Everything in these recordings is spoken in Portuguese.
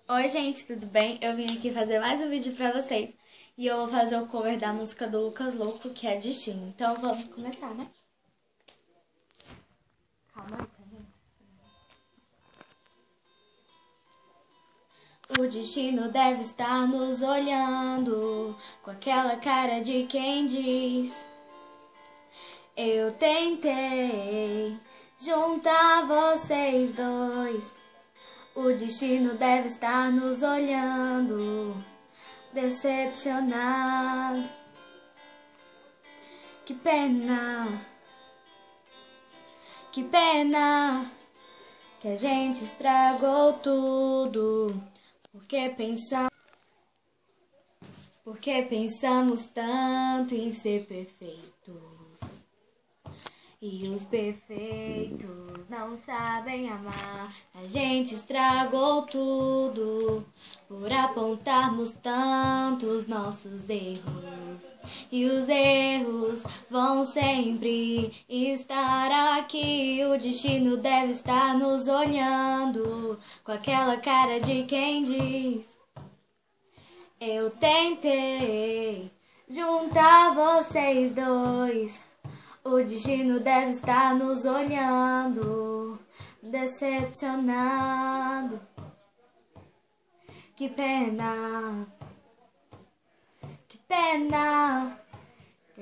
Oi, gente, tudo bem? Eu vim aqui fazer mais um vídeo pra vocês. E eu vou fazer o cover da música do Lucas Louco, que é Destino. Então vamos começar, né? Calma aí, tá vendo? O destino deve estar nos olhando, com aquela cara de quem diz: eu tentei juntar vocês dois. O destino deve estar nos olhando, decepcionado. Que pena que a gente estragou tudo. Porque pensamos tanto em ser perfeitos. E os perfeitos não sabem amar. A gente estragou tudo por apontarmos tanto os nossos erros. E os erros vão sempre estar aqui. O destino deve estar nos olhando, com aquela cara de quem diz: eu tentei juntar vocês dois. O destino deve estar nos olhando, decepcionado. Que pena que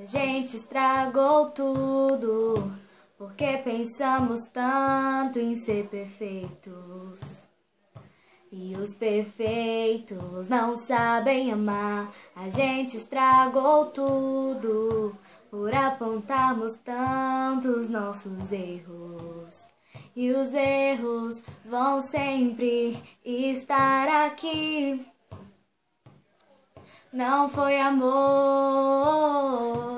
a gente estragou tudo, porque pensamos tanto em ser perfeitos. E os perfeitos não sabem amar. A gente estragou tudo por apontarmos tantos nossos erros. E os erros vão sempre estar aqui. Não foi amor,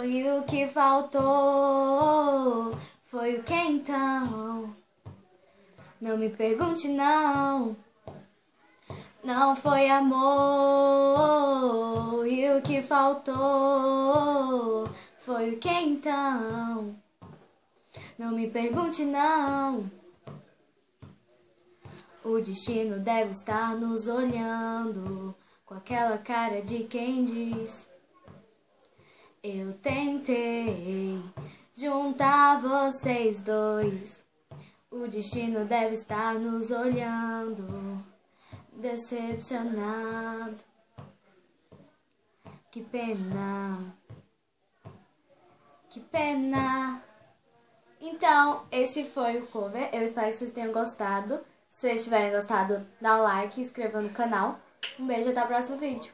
e o que faltou foi o que então? Não me pergunte não. Não foi amor, e o que faltou foi o que então? Não me pergunte não. O destino deve estar nos olhando, com aquela cara de quem diz: eu tentei juntar vocês dois. O destino deve estar nos olhando, decepcionado. Que pena. Então, esse foi o cover. Eu espero que vocês tenham gostado. Se vocês tiverem gostado, dá um like e inscreva no canal. Um beijo e até o próximo vídeo.